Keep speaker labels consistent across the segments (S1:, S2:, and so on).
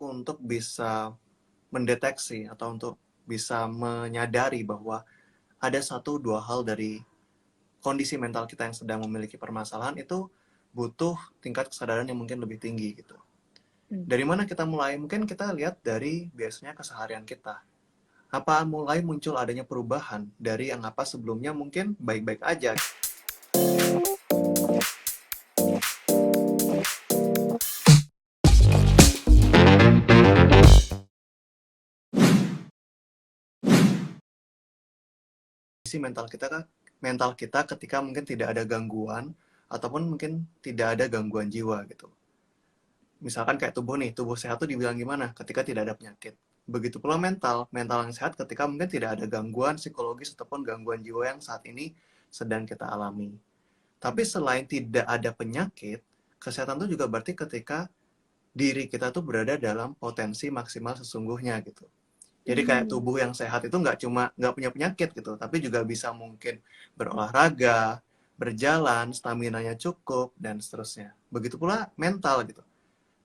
S1: Untuk bisa mendeteksi atau untuk bisa menyadari bahwa ada satu dua hal dari kondisi mental kita yang sedang memiliki permasalahan itu butuh tingkat kesadaran yang mungkin lebih tinggi gitu.
S2: Hmm.
S1: Dari mana kita mulai? Mungkin kita lihat dari biasanya keseharian kita. Apa mulai muncul adanya perubahan dari yang apa sebelumnya mungkin baik-baik aja. Kondisi mental kita ketika mungkin tidak ada gangguan ataupun mungkin tidak ada gangguan jiwa gitu. Misalkan kayak tubuh nih, tubuh sehat tuh dibilang gimana ketika tidak ada penyakit. Begitu pula mental yang sehat ketika mungkin tidak ada gangguan psikologis ataupun gangguan jiwa yang saat ini sedang kita alami. Tapi selain tidak ada penyakit, kesehatan itu juga berarti ketika diri kita tuh berada dalam potensi maksimal sesungguhnya gitu. Jadi kayak
S2: Hmm.
S1: tubuh yang sehat itu nggak punya penyakit gitu, tapi juga bisa mungkin berolahraga, berjalan, stamina-nya cukup dan seterusnya. Begitu pula mental gitu.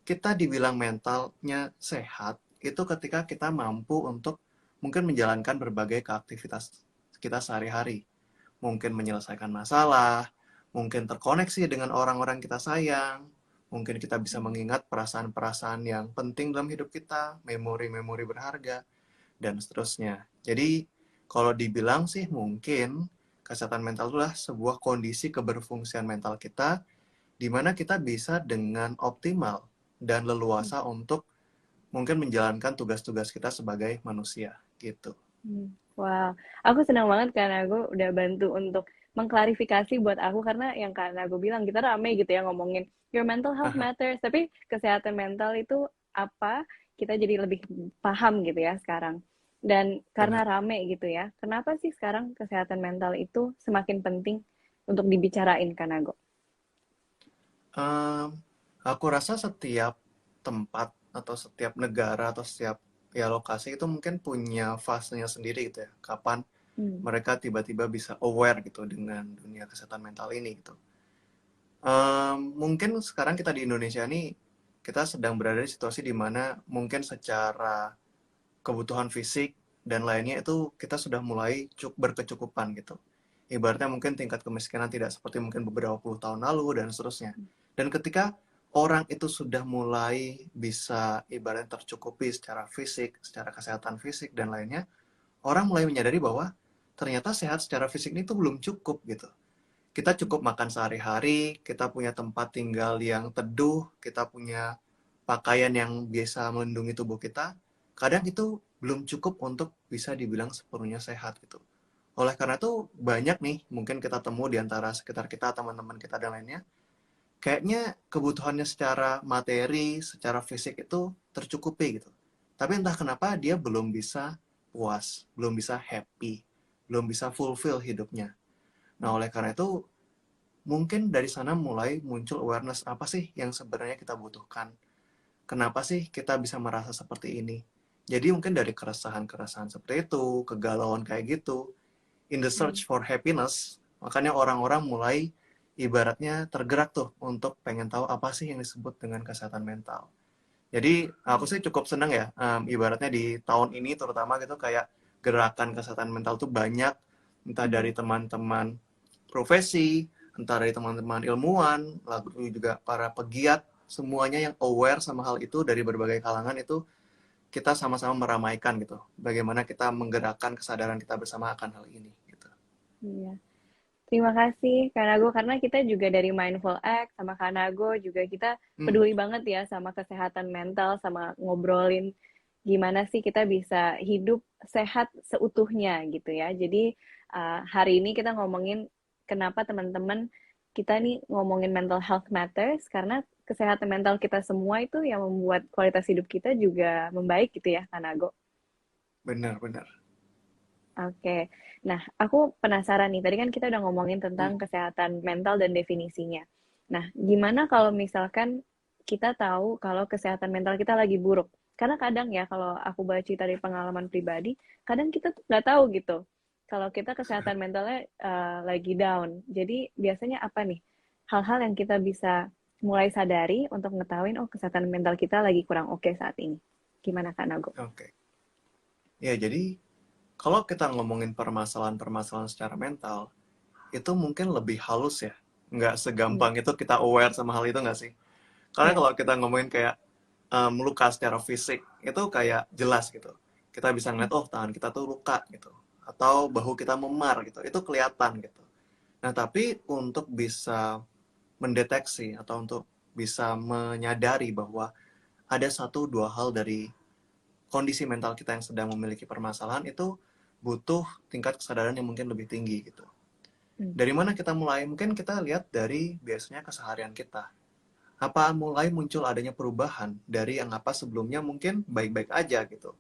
S1: Kita dibilang mentalnya sehat itu ketika kita mampu untuk mungkin menjalankan berbagai aktivitas kita sehari-hari. Mungkin menyelesaikan masalah, mungkin terkoneksi dengan orang-orang kita sayang, mungkin kita bisa mengingat perasaan-perasaan yang penting dalam hidup kita, memori-memori berharga, dan seterusnya. Jadi, kalau dibilang sih mungkin kesehatan mental itulah sebuah kondisi keberfungsian mental kita di mana kita bisa dengan optimal dan leluasa untuk mungkin menjalankan tugas-tugas kita sebagai manusia gitu.
S2: Wow, aku senang banget karena aku udah bantu untuk mengklarifikasi buat aku karena yang karena aku bilang kita rame gitu ya ngomongin your mental health matters, tapi kesehatan mental itu apa kita jadi lebih paham gitu ya sekarang. Dan karena
S1: Benar.
S2: rame gitu ya, kenapa sih sekarang kesehatan mental itu semakin penting untuk dibicarain Kanago?
S1: Um, aku rasa setiap tempat atau setiap negara atau setiap ya lokasi itu mungkin punya fasenya sendiri gitu ya. Kapan
S2: Hmm.
S1: mereka tiba-tiba bisa aware gitu dengan dunia kesehatan mental ini gitu. Mungkin sekarang kita di Indonesia nih kita sedang berada di situasi di mana mungkin secara kebutuhan fisik dan lainnya itu kita sudah mulai berkecukupan gitu. Ibaratnya mungkin tingkat kemiskinan tidak seperti mungkin beberapa puluh tahun lalu dan seterusnya. Dan ketika orang itu sudah mulai bisa ibaratnya tercukupi secara fisik, secara kesehatan fisik dan lainnya, orang mulai menyadari bahwa ternyata sehat secara fisik ini tuh belum cukup gitu. Kita cukup makan sehari-hari, kita punya tempat tinggal yang teduh, kita punya pakaian yang bisa melindungi tubuh kita, kadang itu belum cukup untuk bisa dibilang sepenuhnya sehat gitu. Oleh karena itu banyak nih mungkin kita temu di antara sekitar kita, teman-teman kita dan lainnya, kayaknya kebutuhannya secara materi, secara fisik itu tercukupi gitu. Tapi entah kenapa dia belum bisa puas, belum bisa happy, belum bisa fulfill hidupnya. Nah, oleh karena itu mungkin dari sana mulai muncul awareness apa sih yang sebenarnya kita butuhkan. Kenapa sih kita bisa merasa seperti ini? Jadi mungkin dari keresahan-keresahan seperti itu, kegalauan kayak gitu, in the
S2: Hmm.
S1: search for happiness, makanya orang-orang mulai ibaratnya tergerak tuh untuk pengen tahu apa sih yang disebut dengan kesehatan mental. Jadi aku sih cukup seneng ya, ibaratnya di tahun ini terutama gitu kayak gerakan kesehatan mental tuh banyak, entah
S2: Hmm.
S1: dari teman-teman profesi, entah dari teman-teman ilmuwan, lalu juga para pegiat, semuanya yang aware sama hal itu dari berbagai kalangan itu kita sama-sama meramaikan gitu. Bagaimana kita menggerakkan kesadaran kita bersama akan hal ini gitu.
S2: Iya. Terima kasih Kanago karena kita juga dari Mindful X sama Kanago juga kita
S1: Hmm,
S2: peduli banget ya sama kesehatan mental sama ngobrolin gimana sih kita bisa hidup sehat seutuhnya gitu ya. Jadi hari ini kita ngomongin kenapa teman-teman kita nih ngomongin mental health matters karena kesehatan mental kita semua itu yang membuat kualitas hidup kita juga membaik gitu ya Kanago.
S1: benar-benar.
S2: Oke. Nah, aku penasaran nih. Tadi kan kita udah ngomongin
S1: Hmm,
S2: tentang kesehatan mental dan definisinya. Nah, gimana kalau misalkan kita tahu kalau kesehatan mental kita lagi buruk? Karena kadang ya, kalau aku baca dari pengalaman pribadi, kadang kita tuh nggak tahu gitu. Kalau kita kesehatan mentalnya lagi down. Jadi, biasanya apa nih? Hal-hal yang kita bisa mulai sadari untuk ngetahuin, oh kesehatan mental kita lagi kurang oke saat ini. Gimana Kak Nago?
S1: Oke. Ya, jadi kalau kita ngomongin permasalahan-permasalahan secara mental, itu mungkin lebih halus ya. Nggak
S2: Hmm,
S1: segampang itu kita aware sama hal itu nggak sih? Karena
S2: ya.
S1: kalau kita ngomongin kayak luka secara fisik, itu kayak jelas gitu. Kita bisa ngeliat, oh tangan kita tuh luka gitu. Atau bahu kita memar gitu. Itu kelihatan gitu. Nah, tapi untuk bisa mendeteksi atau untuk bisa menyadari bahwa ada satu dua hal dari kondisi mental kita yang sedang memiliki permasalahan itu butuh tingkat kesadaran yang mungkin lebih tinggi gitu.
S2: Hmm,
S1: Dari mana kita mulai? Mungkin kita lihat dari biasanya keseharian kita. Apa mulai muncul adanya perubahan dari yang apa sebelumnya mungkin baik-baik aja gitu.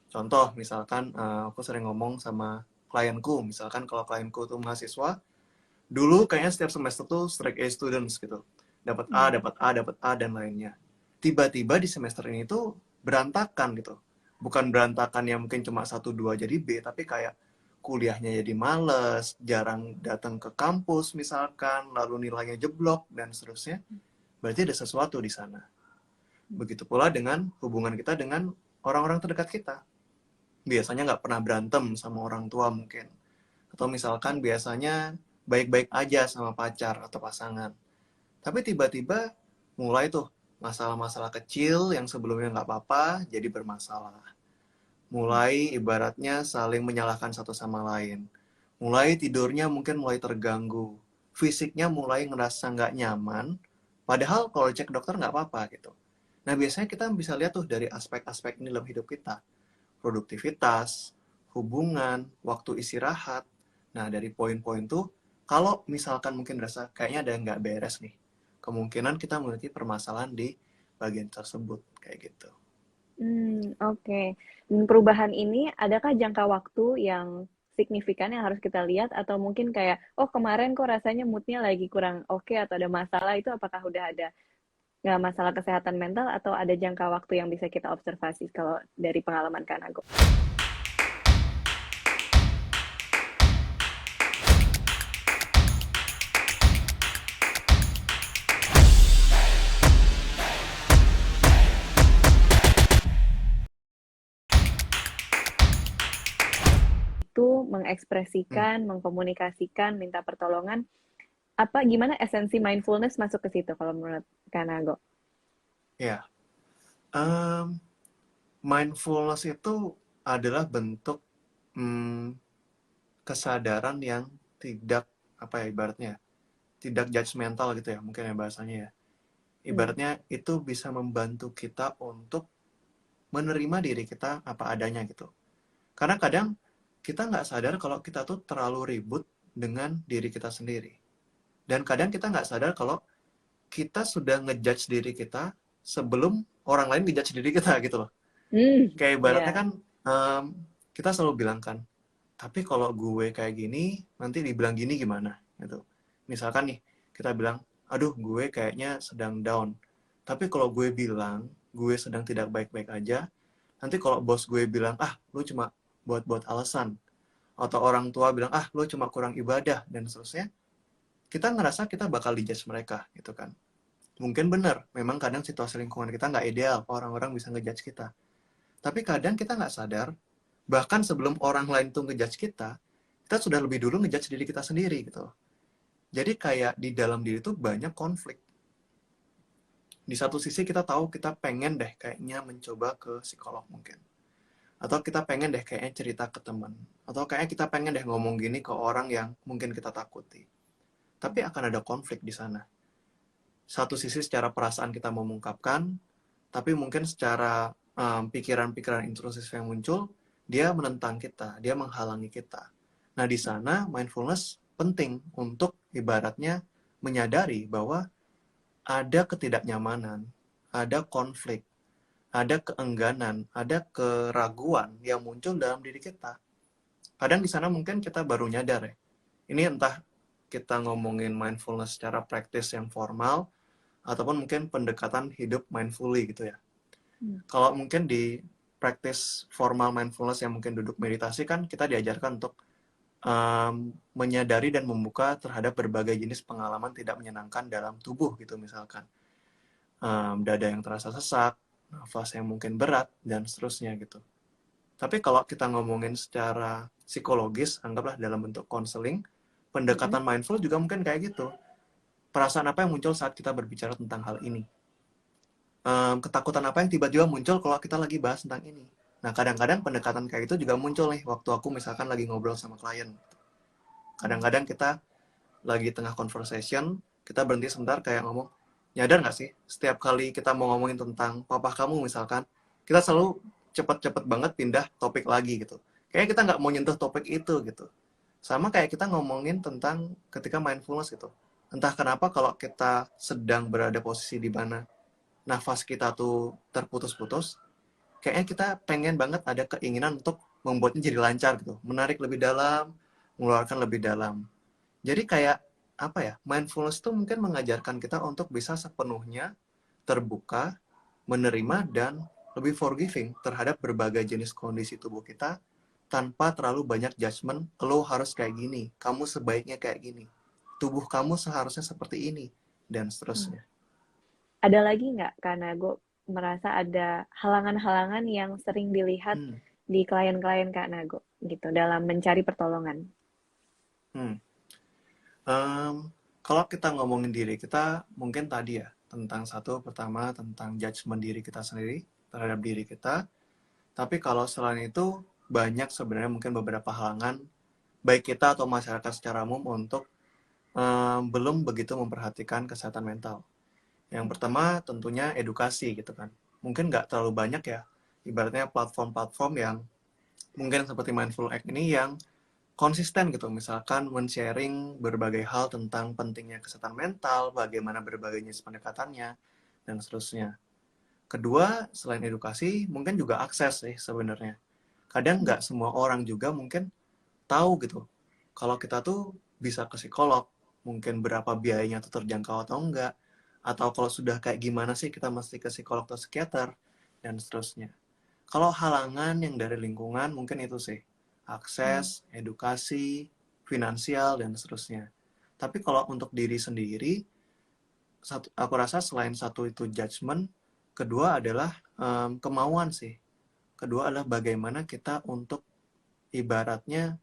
S1: Contoh, misalkan aku sering ngomong sama klienku, misalkan kalau klienku tuh mahasiswa, dulu kayaknya setiap semester tuh straight A students gitu. Dapat A,
S2: hmm,
S1: dapat A, dapat A, dan lainnya. Tiba-tiba di semester ini tuh berantakan gitu. Bukan berantakan yang mungkin cuma satu dua jadi B, tapi kayak kuliahnya jadi males, jarang datang ke kampus misalkan, lalu nilainya jeblok, dan seterusnya. Berarti ada sesuatu di sana. Begitu pula dengan hubungan kita dengan orang-orang terdekat kita. Biasanya nggak pernah berantem sama orang tua mungkin. Atau misalkan biasanya baik-baik aja sama pacar atau pasangan. Tapi tiba-tiba mulai tuh masalah-masalah kecil yang sebelumnya nggak apa-apa jadi bermasalah. Mulai ibaratnya saling menyalahkan satu sama lain. Mulai tidurnya mungkin mulai terganggu. Fisiknya mulai ngerasa nggak nyaman. Padahal kalau cek dokter nggak apa-apa gitu. Nah biasanya kita bisa lihat tuh dari aspek-aspek ini dalam hidup kita. Produktivitas, hubungan, waktu istirahat. Nah dari poin-poin tuh, kalau misalkan mungkin rasa kayaknya ada yang nggak beres nih, kemungkinan kita memiliki permasalahan di bagian tersebut kayak gitu.
S2: oke. Dan perubahan ini adakah jangka waktu yang signifikan yang harus kita lihat atau mungkin kayak oh kemarin kok rasanya moodnya lagi kurang oke atau ada masalah itu apakah udah ada nggak masalah kesehatan mental atau ada jangka waktu yang bisa kita observasi kalau dari pengalaman Kak Nago? Itu
S1: Hmm,
S2: mengekspresikan, mengkomunikasikan, minta pertolongan, apa gimana esensi mindfulness masuk ke situ kalau menurut Kak Nago?
S1: ya. Um, Mindfulness itu adalah bentuk hmm, kesadaran yang tidak apa ya ibaratnya tidak judgmental gitu ya mungkin ya bahasanya ya.
S2: Hmm.
S1: Ibaratnya itu bisa membantu kita untuk menerima diri kita apa adanya gitu. Karena kadang kita nggak sadar kalau kita tuh terlalu ribut dengan diri kita sendiri. Dan kadang kita nggak sadar kalau kita sudah ngejudge diri kita sebelum orang lain ngejudge diri kita gitu loh.
S2: Hmm,
S1: Kayak ibaratnya
S2: ya.
S1: kan em, kita selalu bilang kan, tapi kalau gue kayak gini, nanti dibilang gini gimana? Gitu. Misalkan nih, kita bilang, aduh gue kayaknya sedang down. Tapi kalau gue bilang, gue sedang tidak baik-baik aja, nanti kalau bos gue bilang, ah lu cuma buat-buat alasan. Atau orang tua bilang, ah lu cuma kurang ibadah, dan seterusnya. Kita ngerasa kita bakal dijudge mereka, gitu kan. Mungkin benar, memang kadang situasi lingkungan kita nggak ideal, orang-orang bisa ngejudge kita. Tapi kadang kita nggak sadar, bahkan sebelum orang lain tuh ngejudge kita sudah lebih dulu ngejudge diri kita sendiri gitu. Jadi kayak di dalam diri tuh banyak konflik. Di satu sisi kita tahu kita pengen deh kayaknya mencoba ke psikolog mungkin. Atau kita pengen deh kayaknya cerita ke teman. Atau kayaknya kita pengen deh ngomong gini ke orang yang mungkin kita takuti. Tapi akan ada konflik di sana. Satu sisi secara perasaan kita mengungkapkan, tapi mungkin secara pikiran-pikiran intrusif yang muncul, dia menentang kita, dia menghalangi kita. Nah, di sana mindfulness penting untuk ibaratnya menyadari bahwa ada ketidaknyamanan, ada konflik, ada keengganan, ada keraguan yang muncul dalam diri kita. Kadang di sana mungkin kita baru nyadar ya. Ini entah kita ngomongin mindfulness secara praktis yang formal, ataupun mungkin pendekatan hidup mindfully gitu ya.
S2: Hmm.
S1: Kalau mungkin di praktis formal mindfulness yang mungkin duduk meditasi kan kita diajarkan untuk menyadari dan membuka terhadap berbagai jenis pengalaman tidak menyenangkan dalam tubuh gitu misalkan. Dada yang terasa sesak, nafas yang mungkin berat, dan seterusnya gitu. Tapi kalau kita ngomongin secara psikologis, anggaplah dalam bentuk konseling, pendekatan mindful juga mungkin kayak gitu. Perasaan apa yang muncul saat kita berbicara tentang hal ini? Ketakutan apa yang tiba-tiba muncul kalau kita lagi bahas tentang ini? Nah, kadang-kadang pendekatan kayak itu juga muncul nih, waktu aku misalkan lagi ngobrol sama klien. Kadang-kadang kita lagi tengah conversation, kita berhenti sebentar kayak ngomong, nyadar nggak sih, setiap kali kita mau ngomongin tentang papa kamu misalkan, kita selalu cepet-cepet banget pindah topik lagi gitu. Kayaknya kita nggak mau nyentuh topik itu gitu. Sama kayak kita ngomongin tentang ketika mindfulness gitu. Entah kenapa kalau kita sedang berada posisi di mana nafas kita tuh terputus-putus, kayaknya kita pengen banget ada keinginan untuk membuatnya jadi lancar gitu. Menarik lebih dalam, mengeluarkan lebih dalam. Jadi kayak apa ya, mindfulness itu mungkin mengajarkan kita untuk bisa sepenuhnya terbuka, menerima, dan lebih forgiving terhadap berbagai jenis kondisi tubuh kita tanpa terlalu banyak judgement, lo harus kayak gini, kamu sebaiknya kayak gini, tubuh kamu seharusnya seperti ini, dan seterusnya.
S2: Ada lagi nggak, karena gue merasa ada halangan-halangan yang sering dilihat
S1: Hmm.
S2: di klien-klien Kak Nago gitu dalam mencari pertolongan?
S1: Hmm. Kalau kita ngomongin diri kita, mungkin tadi ya, tentang satu, pertama, tentang judgement diri kita sendiri, terhadap diri kita. Tapi kalau selain itu, banyak sebenarnya mungkin beberapa halangan, baik kita atau masyarakat secara umum untuk belum begitu memperhatikan kesehatan mental. Yang pertama tentunya edukasi gitu kan. Mungkin nggak terlalu banyak ya, ibaratnya platform-platform yang mungkin seperti Mindful Act ini yang konsisten gitu, misalkan men-sharing berbagai hal tentang pentingnya kesehatan mental, bagaimana berbagai jenis pendekatannya, dan seterusnya. Kedua, selain edukasi, mungkin juga akses sih sebenarnya. Kadang nggak semua orang juga mungkin tahu gitu, kalau kita tuh bisa ke psikolog, mungkin berapa biayanya tuh terjangkau atau enggak, atau kalau sudah kayak gimana sih kita mesti ke psikolog atau psikiater, dan seterusnya. Kalau halangan yang dari lingkungan mungkin itu sih, akses, edukasi, finansial, dan seterusnya. Tapi kalau untuk diri sendiri, aku rasa selain satu itu judgement, kedua adalah kemauan sih. Kedua adalah bagaimana kita untuk ibaratnya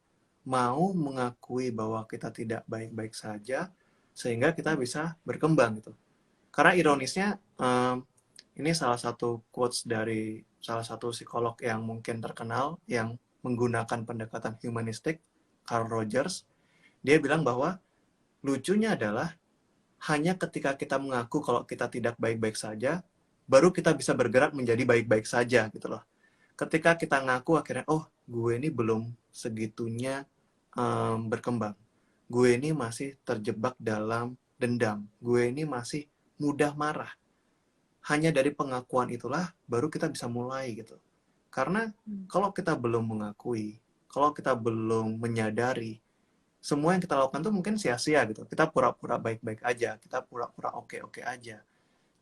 S1: mau mengakui bahwa kita tidak baik-baik saja, sehingga kita bisa berkembang gitu. Karena ironisnya, ini salah satu quotes dari salah satu psikolog yang mungkin terkenal, yang menggunakan pendekatan humanistik, Carl Rogers. Dia bilang bahwa lucunya adalah hanya ketika kita mengaku kalau kita tidak baik-baik saja, baru kita bisa bergerak menjadi baik-baik saja gitu loh. Ketika kita ngaku akhirnya, oh gue ini belum segitunya berkembang. Gue ini masih terjebak dalam dendam. Gue ini masih mudah marah. Hanya dari pengakuan itulah baru kita bisa mulai gitu. Karena kalau kita belum mengakui, kalau kita belum menyadari, semua yang kita lakukan tuh mungkin sia-sia gitu. Kita pura-pura baik-baik aja, kita pura-pura oke-oke aja.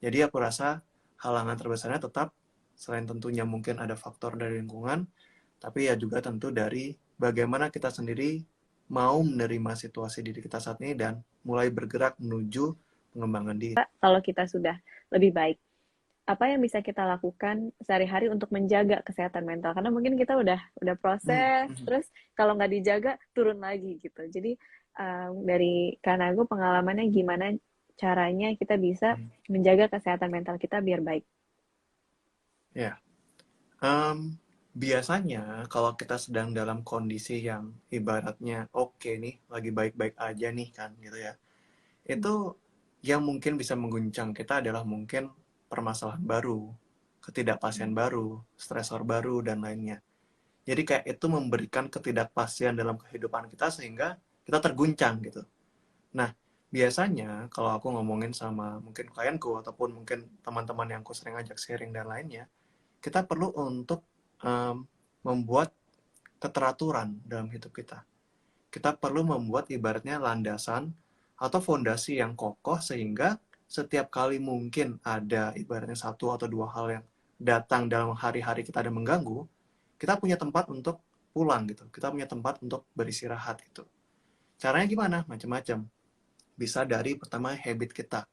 S1: Jadi aku rasa halangan terbesarnya tetap, selain tentunya mungkin ada faktor dari lingkungan, tapi ya juga tentu dari bagaimana kita sendiri mau menerima situasi diri kita saat ini dan mulai bergerak menuju pengembangan diri.
S2: Kalau kita sudah lebih baik, apa yang bisa kita lakukan sehari-hari untuk menjaga kesehatan mental? Karena mungkin kita udah proses, terus kalau nggak dijaga turun lagi gitu. Jadi dari Kanago pengalamannya gimana caranya kita bisa menjaga kesehatan mental kita biar baik?
S1: Ya, biasanya kalau kita sedang dalam kondisi yang ibaratnya oke nih, lagi baik-baik aja nih kan gitu ya. Itu yang mungkin bisa mengguncang kita adalah mungkin permasalahan baru, ketidakpastian baru, stresor baru, dan lainnya. Jadi kayak itu memberikan ketidakpastian dalam kehidupan kita sehingga kita terguncang gitu. Nah, biasanya kalau aku ngomongin sama mungkin klienku ataupun mungkin teman-teman yang aku sering ajak sharing dan lainnya, kita perlu untuk membuat keteraturan dalam hidup kita. Kita perlu membuat ibaratnya landasan atau fondasi yang kokoh sehingga setiap kali mungkin ada ibaratnya satu atau dua hal yang datang dalam hari-hari kita ada mengganggu, kita punya tempat untuk pulang gitu. Kita punya tempat untuk beristirahat gitu. Caranya gimana? Macam-macam. Bisa dari pertama habit kita.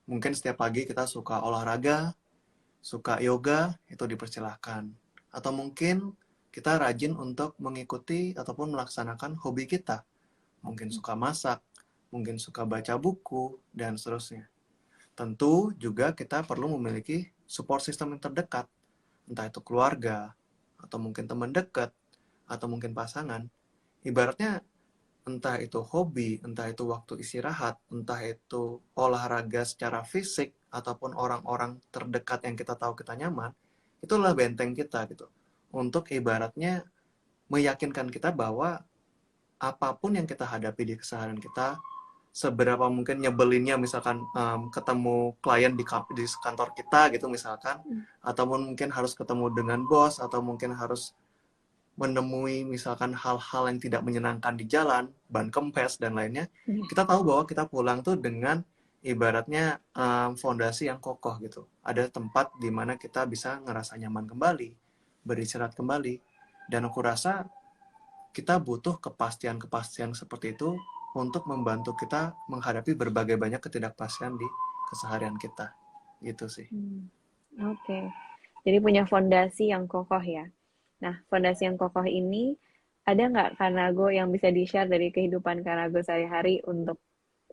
S1: Mungkin setiap pagi kita suka olahraga, suka yoga, itu dipersilahkan. Atau mungkin kita rajin untuk mengikuti ataupun melaksanakan hobi kita. Mungkin suka masak, mungkin suka baca buku, dan seterusnya. Tentu juga kita perlu memiliki support system yang terdekat. Entah itu keluarga, atau mungkin teman dekat, atau mungkin pasangan. Ibaratnya entah itu hobi, entah itu waktu istirahat, entah itu olahraga secara fisik, ataupun orang-orang terdekat yang kita tahu kita nyaman, itulah benteng kita gitu. Untuk ibaratnya meyakinkan kita bahwa apapun yang kita hadapi di keseharian kita, seberapa mungkin nyebelinnya misalkan ketemu klien di kantor kita gitu misalkan, ataupun mungkin harus ketemu dengan bos, atau mungkin harus menemui misalkan hal-hal yang tidak menyenangkan di jalan, ban kempes dan lainnya, kita tahu bahwa kita pulang tuh dengan ibaratnya fondasi yang kokoh gitu. Ada tempat di mana kita bisa ngerasa nyaman kembali, beristirahat kembali, dan aku rasa kita butuh kepastian-kepastian seperti itu untuk membantu kita menghadapi berbagai banyak ketidakpastian di keseharian kita. Gitu sih.
S2: Oke. Jadi punya fondasi yang kokoh ya. Nah, fondasi yang kokoh ini ada nggak Kanago yang bisa di-share dari kehidupan Kanago sehari-hari untuk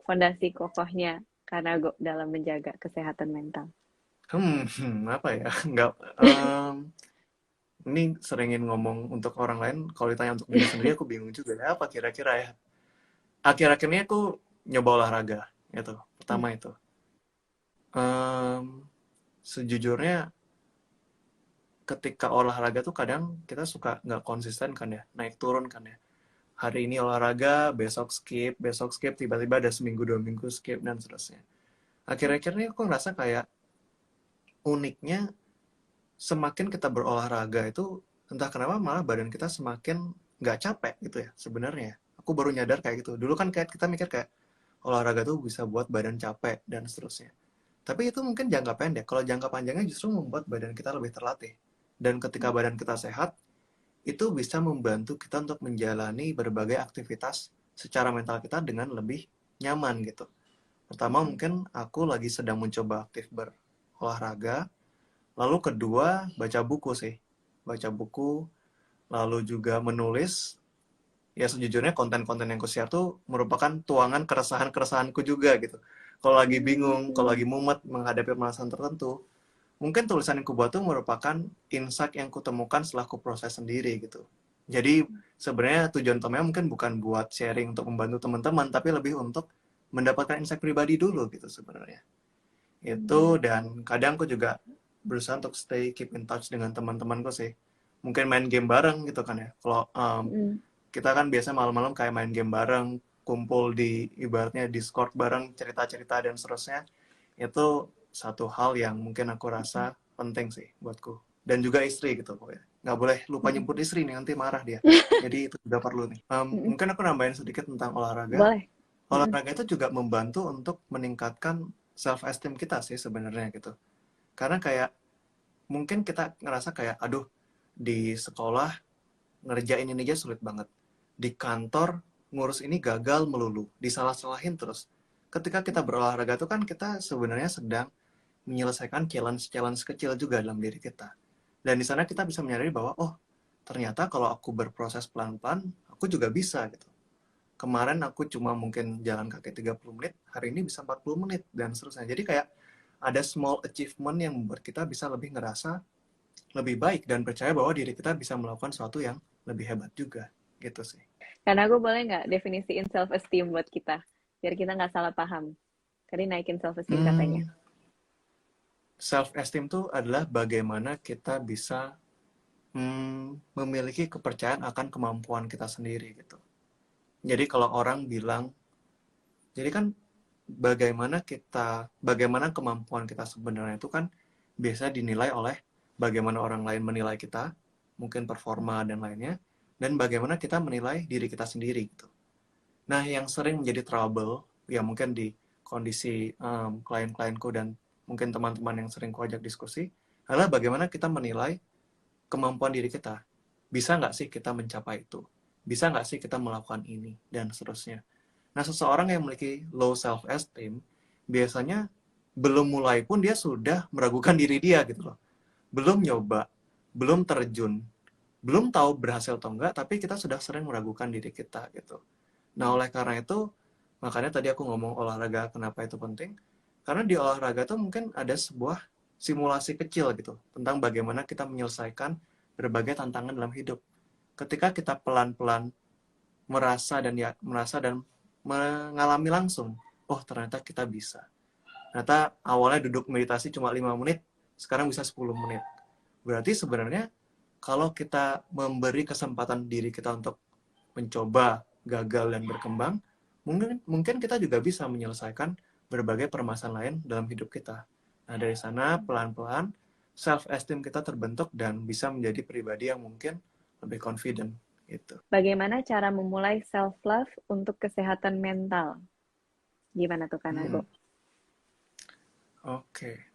S2: fondasi kokohnya Kanago dalam menjaga kesehatan mental?
S1: Apa ya? Nggak, ini seringin ngomong untuk orang lain, kalau ditanya untuk diri sendiri aku bingung juga ya, apa kira-kira ya. Akhir-akhir ini aku nyoba olahraga, itu. Pertama itu. Sejujurnya ketika olahraga tuh kadang kita suka nggak konsisten kan ya, naik turun kan ya. Hari ini olahraga, besok skip, tiba-tiba ada seminggu 2 minggu skip dan seterusnya. Akhir-akhir ini aku ngerasa kayak uniknya semakin kita berolahraga itu entah kenapa malah badan kita semakin nggak capek gitu ya sebenarnya. Aku baru nyadar kayak gitu. Dulu kan kayak kita mikir kayak olahraga tuh bisa buat badan capek dan seterusnya. Tapi itu mungkin jangka pendek. Kalau jangka panjangnya justru membuat badan kita lebih terlatih. Dan ketika badan kita sehat, itu bisa membantu kita untuk menjalani berbagai aktivitas secara mental kita dengan lebih nyaman gitu. Pertama mungkin aku lagi sedang mencoba aktif berolahraga. Lalu kedua, baca buku sih. Baca buku, lalu juga menulis. Ya sejujurnya konten-konten yang aku share tuh merupakan tuangan keresahan-keresahanku juga gitu. Kalau lagi bingung, kalau lagi mumet menghadapi permasalahan tertentu, mungkin tulisan yang kubuat tuh merupakan insight yang kutemukan setelah ku proses sendiri gitu. Jadi sebenarnya tujuan utamanya mungkin bukan buat sharing untuk membantu teman-teman, tapi lebih untuk mendapatkan insight pribadi dulu gitu sebenarnya. Itu, dan kadang aku juga berusaha untuk keep in touch dengan teman-temanku sih. Mungkin main game bareng gitu kan ya. Kalau kita kan biasa malam-malam kayak main game bareng, kumpul di ibaratnya Discord bareng, cerita-cerita dan seterusnya. Itu satu hal yang mungkin aku rasa penting sih buatku. Dan juga istri gitu pokoknya. Nggak boleh lupa nyebut istri nih, nanti marah dia. Jadi itu juga perlu nih. Mungkin aku nambahin sedikit tentang olahraga.
S2: Boleh.
S1: Olahraga itu juga membantu untuk meningkatkan self-esteem kita sih sebenarnya gitu. Karena kayak mungkin kita ngerasa kayak, aduh, di sekolah ngerjain ini aja sulit banget. Di kantor ngurus ini gagal melulu, disalah-salahin terus. Ketika kita berolahraga itu kan kita sebenarnya sedang menyelesaikan challenge-challenge kecil juga dalam diri kita. Dan di sana kita bisa menyadari bahwa, oh, ternyata kalau aku berproses pelan-pelan, aku juga bisa gitu. Kemarin aku cuma mungkin jalan kaki 30 menit, hari ini bisa 40 menit, dan seterusnya. Jadi kayak ada small achievement yang membuat kita bisa lebih ngerasa lebih baik dan percaya bahwa diri kita bisa melakukan sesuatu yang lebih hebat juga. Gitu sih.
S2: Karena aku boleh nggak definisiin self esteem buat kita, biar kita nggak salah paham. Tadi naikin self esteem katanya.
S1: Self-esteem itu adalah bagaimana kita bisa memiliki kepercayaan akan kemampuan kita sendiri gitu. Jadi kalau orang bilang, jadi kan bagaimana kemampuan kita sebenarnya itu kan biasa dinilai oleh bagaimana orang lain menilai kita, mungkin performa dan lainnya, dan bagaimana kita menilai diri kita sendiri gitu. Nah, yang sering menjadi trouble, ya mungkin di kondisi klien-klienku dan mungkin teman-teman yang sering ku ajak diskusi, adalah bagaimana kita menilai kemampuan diri kita. bisa nggak sih kita mencapai itu? Bisa nggak sih kita melakukan ini? Dan seterusnya. Nah, seseorang yang memiliki low self-esteem, biasanya belum mulai pun dia sudah meragukan diri dia gitu loh. Belum nyoba, belum terjun, belum tahu berhasil atau enggak, tapi kita sudah sering meragukan diri kita gitu. Nah, oleh karena itu, makanya tadi aku ngomong olahraga kenapa itu penting, karena di olahraga tuh mungkin ada sebuah simulasi kecil gitu, tentang bagaimana kita menyelesaikan berbagai tantangan dalam hidup. Ketika kita pelan-pelan merasa dan mengalami langsung, oh ternyata kita bisa. Ternyata awalnya duduk meditasi cuma 5 menit, sekarang bisa 10 menit. Berarti sebenarnya kalau kita memberi kesempatan diri kita untuk mencoba, gagal, dan berkembang, mungkin kita juga bisa menyelesaikan berbagai permasalahan lain dalam hidup kita. Nah, dari sana pelan-pelan self-esteem kita terbentuk dan bisa menjadi pribadi yang mungkin lebih confident gitu.
S2: Bagaimana cara memulai self-love untuk kesehatan mental? Gimana tuh, Kak Nago?
S1: Oke.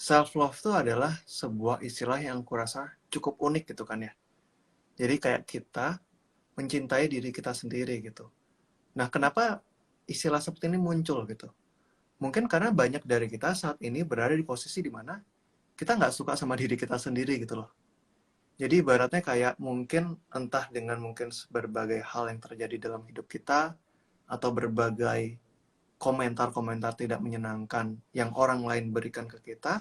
S1: Self-love itu adalah sebuah istilah yang kurasa cukup unik gitu kan ya. Jadi kayak kita mencintai diri kita sendiri gitu. Nah, kenapa istilah seperti ini muncul gitu? Mungkin karena banyak dari kita saat ini berada di posisi di mana kita nggak suka sama diri kita sendiri gitu loh. Jadi ibaratnya kayak mungkin entah dengan mungkin berbagai hal yang terjadi dalam hidup kita, atau berbagai komentar-komentar tidak menyenangkan yang orang lain berikan ke kita,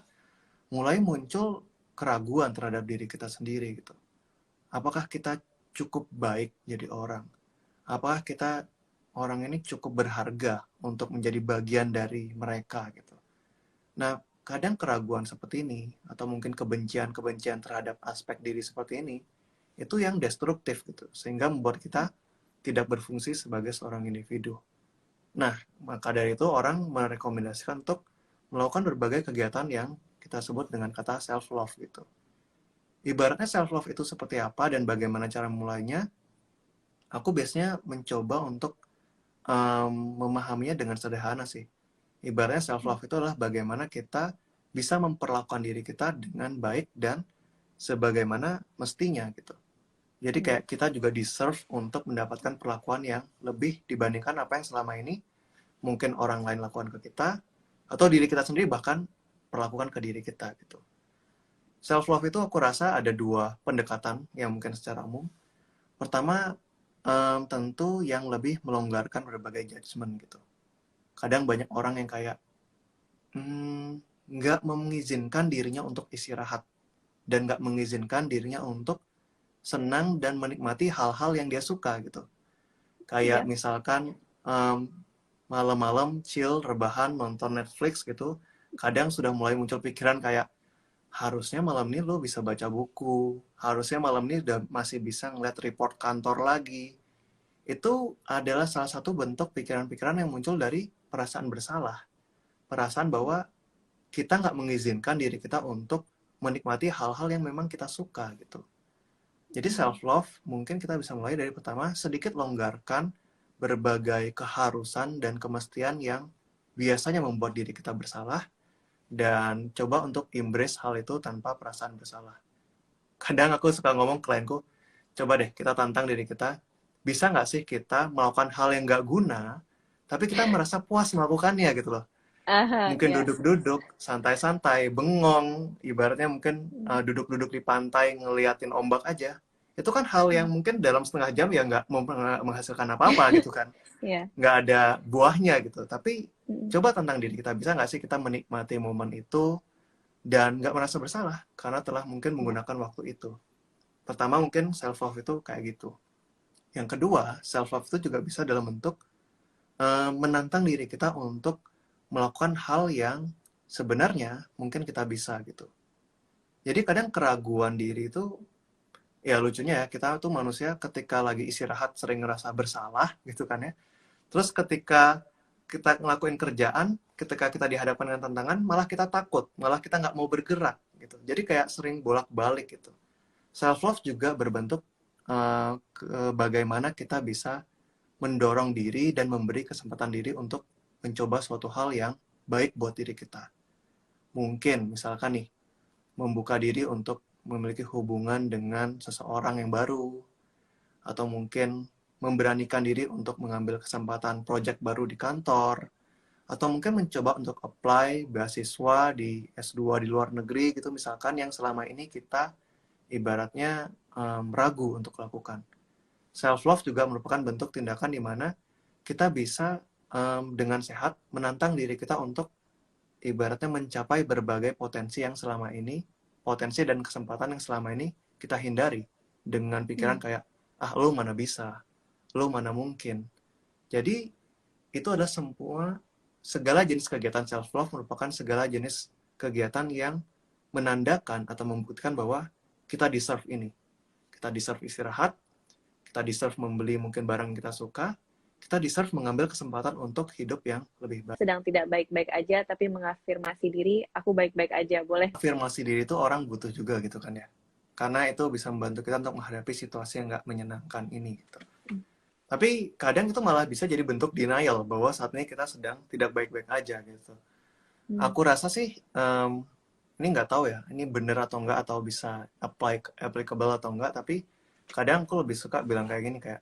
S1: mulai muncul keraguan terhadap diri kita sendiri gitu. Apakah kita cukup baik jadi orang? Apakah kita orang ini cukup berharga untuk menjadi bagian dari mereka gitu. Nah, kadang keraguan seperti ini atau mungkin kebencian-kebencian terhadap aspek diri seperti ini itu yang destruktif gitu, sehingga membuat kita tidak berfungsi sebagai seorang individu. Nah, maka dari itu orang merekomendasikan untuk melakukan berbagai kegiatan yang kita sebut dengan kata self-love gitu. Ibaratnya self-love itu seperti apa dan bagaimana cara memulainya, aku biasanya mencoba untuk memahaminya dengan sederhana sih. Ibaratnya self-love itu adalah bagaimana kita bisa memperlakukan diri kita dengan baik dan sebagaimana mestinya gitu. Jadi kayak kita juga deserve untuk mendapatkan perlakuan yang lebih dibandingkan apa yang selama ini mungkin orang lain lakukan ke kita, atau diri kita sendiri bahkan perlakukan ke diri kita gitu. Self-love itu aku rasa ada dua pendekatan yang mungkin secara umum. Pertama, tentu yang lebih melonggarkan berbagai judgement gitu. Kadang banyak orang yang kayak nggak mengizinkan dirinya untuk istirahat dan nggak mengizinkan dirinya untuk senang dan menikmati hal-hal yang dia suka gitu. Kayak misalkan malam-malam chill, rebahan, nonton Netflix gitu, kadang sudah mulai muncul pikiran kayak harusnya malam ini lo bisa baca buku, harusnya malam ini udah masih bisa ngeliat report kantor lagi. Itu adalah salah satu bentuk pikiran-pikiran yang muncul dari perasaan bersalah. Perasaan bahwa kita nggak mengizinkan diri kita untuk menikmati hal-hal yang memang kita suka gitu. Jadi self-love mungkin kita bisa mulai dari pertama, sedikit longgarkan berbagai keharusan dan kemestian yang biasanya membuat diri kita bersalah, dan coba untuk embrace hal itu tanpa perasaan bersalah. Kadang aku suka ngomong ke klienku, coba deh kita tantang diri kita, bisa nggak sih kita melakukan hal yang nggak guna, tapi kita merasa puas melakukannya gitu loh. Mungkin
S2: Ya.
S1: duduk-duduk, santai-santai, bengong, ibaratnya mungkin duduk-duduk di pantai, ngeliatin ombak aja. Itu kan hal yang mungkin dalam setengah jam ya nggak menghasilkan apa-apa gitu kan.
S2: Ya.
S1: Nggak ada buahnya gitu. Tapi coba tentang diri kita, bisa nggak sih kita menikmati momen itu dan nggak merasa bersalah karena telah mungkin menggunakan waktu itu. Pertama mungkin self-love itu kayak gitu. Yang kedua, self-love itu juga bisa dalam bentuk menantang diri kita untuk melakukan hal yang sebenarnya mungkin kita bisa gitu. Jadi kadang keraguan diri itu, ya lucunya ya, kita tuh manusia ketika lagi istirahat sering ngerasa bersalah gitu kan ya. Terus ketika kita ngelakuin kerjaan, ketika kita dihadapkan dengan tantangan, malah kita takut, malah kita nggak mau bergerak gitu. Jadi kayak sering bolak-balik gitu. Self-love juga berbentuk bagaimana kita bisa mendorong diri dan memberi kesempatan diri untuk mencoba suatu hal yang baik buat diri kita. Mungkin misalkan nih, membuka diri untuk memiliki hubungan dengan seseorang yang baru, atau mungkin memberanikan diri untuk mengambil kesempatan project baru di kantor, atau mungkin mencoba untuk apply beasiswa di S2 di luar negeri gitu misalkan, yang selama ini kita ibaratnya ragu untuk lakukan. Self love juga merupakan bentuk tindakan di mana kita bisa dengan sehat menantang diri kita untuk ibaratnya mencapai berbagai potensi yang selama ini, potensi dan kesempatan yang selama ini kita hindari dengan pikiran kayak, ah lu mana bisa, lu mana mungkin. Jadi itu adalah segala jenis kegiatan self love merupakan segala jenis kegiatan yang menandakan atau membuktikan bahwa kita deserve ini. Kita deserve istirahat, kita deserve membeli mungkin barang yang kita suka, kita deserve mengambil kesempatan untuk hidup yang lebih baik.
S2: Sedang tidak baik-baik aja, tapi mengafirmasi diri, aku baik-baik aja, boleh?
S1: Afirmasi diri itu orang butuh juga gitu kan ya. Karena itu bisa membantu kita untuk menghadapi situasi yang nggak menyenangkan ini gitu. Tapi kadang itu malah bisa jadi bentuk denial bahwa saat ini kita sedang tidak baik-baik aja gitu. Aku rasa sih ini nggak tahu ya, ini bener atau enggak, atau bisa applicable atau enggak, tapi kadang aku lebih suka bilang kayak gini, kayak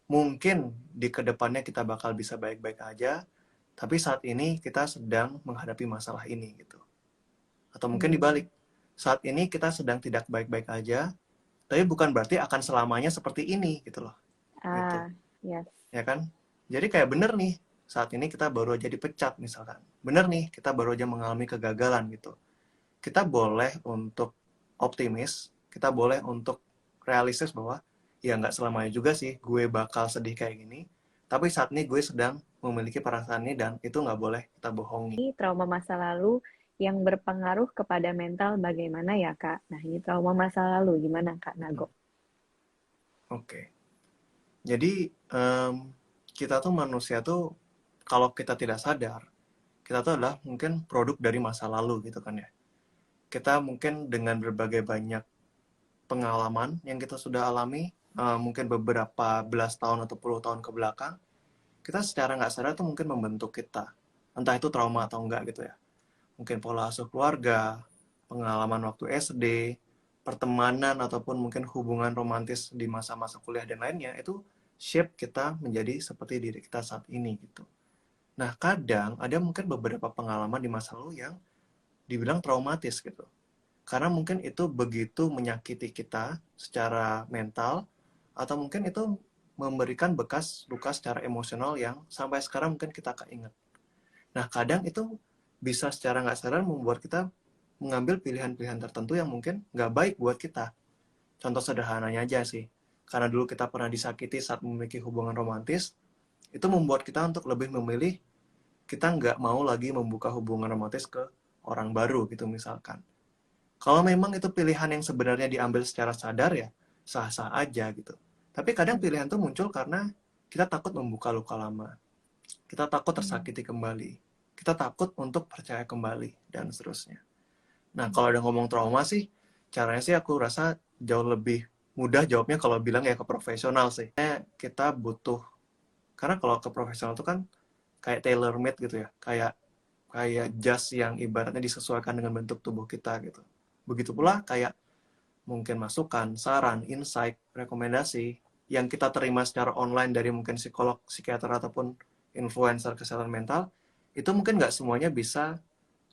S1: mungkin di kedepannya kita bakal bisa baik-baik aja, tapi saat ini kita sedang menghadapi masalah ini gitu. Atau mungkin dibalik, saat ini kita sedang tidak baik-baik aja, tapi bukan berarti akan selamanya seperti ini gitu loh. Gitu.
S2: Yes.
S1: Ya kan? Jadi kayak bener nih, saat ini kita baru aja dipecat misalkan. Bener nih, kita baru aja mengalami kegagalan gitu. Kita boleh untuk optimis, kita boleh untuk realistis bahwa ya nggak selamanya juga sih gue bakal sedih kayak gini, tapi saat ini gue sedang memiliki perasaan ini dan itu nggak boleh kita bohongi.
S2: Ini trauma masa lalu yang berpengaruh kepada mental bagaimana ya Kak? Nah ini trauma masa lalu gimana Kak Nago?
S1: Oke. Jadi kita tuh manusia tuh kalau kita tidak sadar, kita tuh adalah mungkin produk dari masa lalu gitu kan ya. Kita mungkin dengan berbagai banyak pengalaman yang kita sudah alami, mungkin beberapa belas tahun atau puluh tahun ke belakang, kita secara nggak sadar tuh mungkin membentuk kita. Entah itu trauma atau enggak gitu ya. Mungkin pola asuh keluarga, pengalaman waktu SD, pertemanan ataupun mungkin hubungan romantis di masa-masa kuliah dan lainnya, itu shape kita menjadi seperti diri kita saat ini gitu. Nah, kadang ada mungkin beberapa pengalaman di masa lalu yang dibilang traumatis gitu. Karena mungkin itu begitu menyakiti kita secara mental, atau mungkin itu memberikan bekas luka secara emosional yang sampai sekarang mungkin kita keinget. Nah, kadang itu bisa secara nggak sadar membuat kita mengambil pilihan-pilihan tertentu yang mungkin nggak baik buat kita. Contoh sederhananya aja sih, karena dulu kita pernah disakiti saat memiliki hubungan romantis, itu membuat kita untuk lebih memilih kita nggak mau lagi membuka hubungan romantis ke orang baru gitu misalkan. Kalau memang itu pilihan yang sebenarnya diambil secara sadar ya, sah-sah aja gitu. Tapi kadang pilihan itu muncul karena kita takut membuka luka lama. Kita takut tersakiti kembali. Kita takut untuk percaya kembali, dan seterusnya. Nah, kalau udah ngomong trauma sih, caranya sih aku rasa jauh lebih mudah jawabnya kalau bilang ya ke profesional sih. Kita butuh, karena kalau ke profesional itu kan kayak tailor made gitu ya, kayak jas yang ibaratnya disesuaikan dengan bentuk tubuh kita gitu. Begitu pula kayak mungkin masukan, saran, insight, rekomendasi yang kita terima secara online dari mungkin psikolog, psikiater, ataupun influencer kesehatan mental, itu mungkin nggak semuanya bisa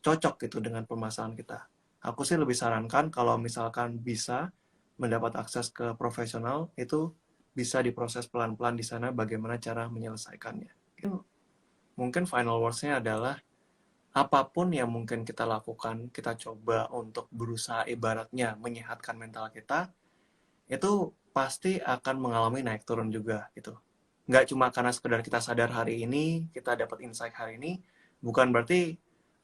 S1: cocok gitu dengan permasalahan kita. Aku sih lebih sarankan kalau misalkan bisa mendapat akses ke profesional, itu bisa diproses pelan-pelan di sana bagaimana cara menyelesaikannya. Mungkin final words-nya adalah apapun yang mungkin kita lakukan, kita coba untuk berusaha ibaratnya menyehatkan mental kita, itu pasti akan mengalami naik turun juga gitu. Nggak cuma karena sekedar kita sadar hari ini, kita dapat insight hari ini, bukan berarti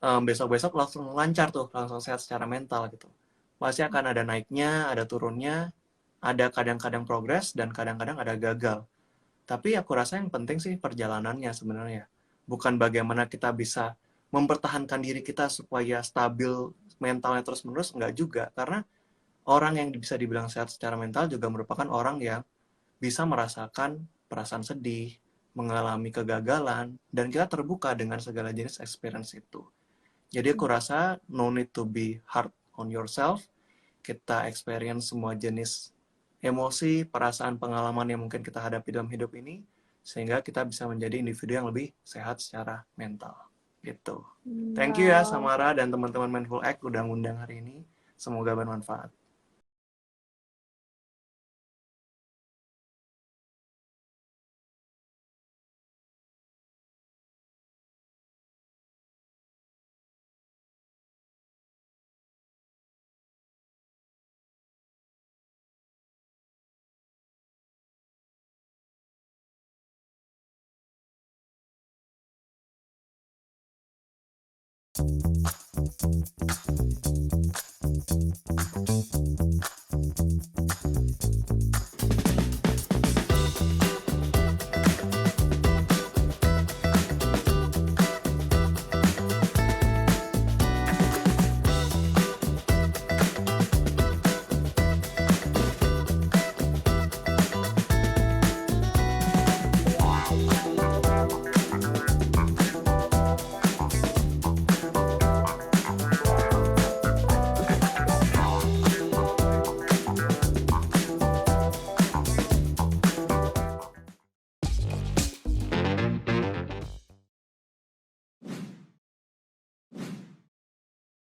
S1: besok-besok langsung lancar tuh, langsung sehat secara mental gitu. Pasti akan ada naiknya, ada turunnya, ada kadang-kadang progres, dan kadang-kadang ada gagal. Tapi aku rasa yang penting sih perjalanannya sebenarnya. Bukan bagaimana kita bisa mempertahankan diri kita supaya stabil mentalnya terus-menerus, enggak juga. Karena orang yang bisa dibilang sehat secara mental juga merupakan orang yang bisa merasakan perasaan sedih, mengalami kegagalan, dan kita terbuka dengan segala jenis experience itu. Jadi aku rasa no need to be hard on yourself. kita experience semua jenis emosi, perasaan, pengalaman yang mungkin kita hadapi dalam hidup ini, sehingga kita bisa menjadi individu yang lebih sehat secara mental. Gitu. Thank you ya
S2: Wow.
S1: Samara dan teman-teman Mindful Act udah ngundang hari ini. Semoga bermanfaat.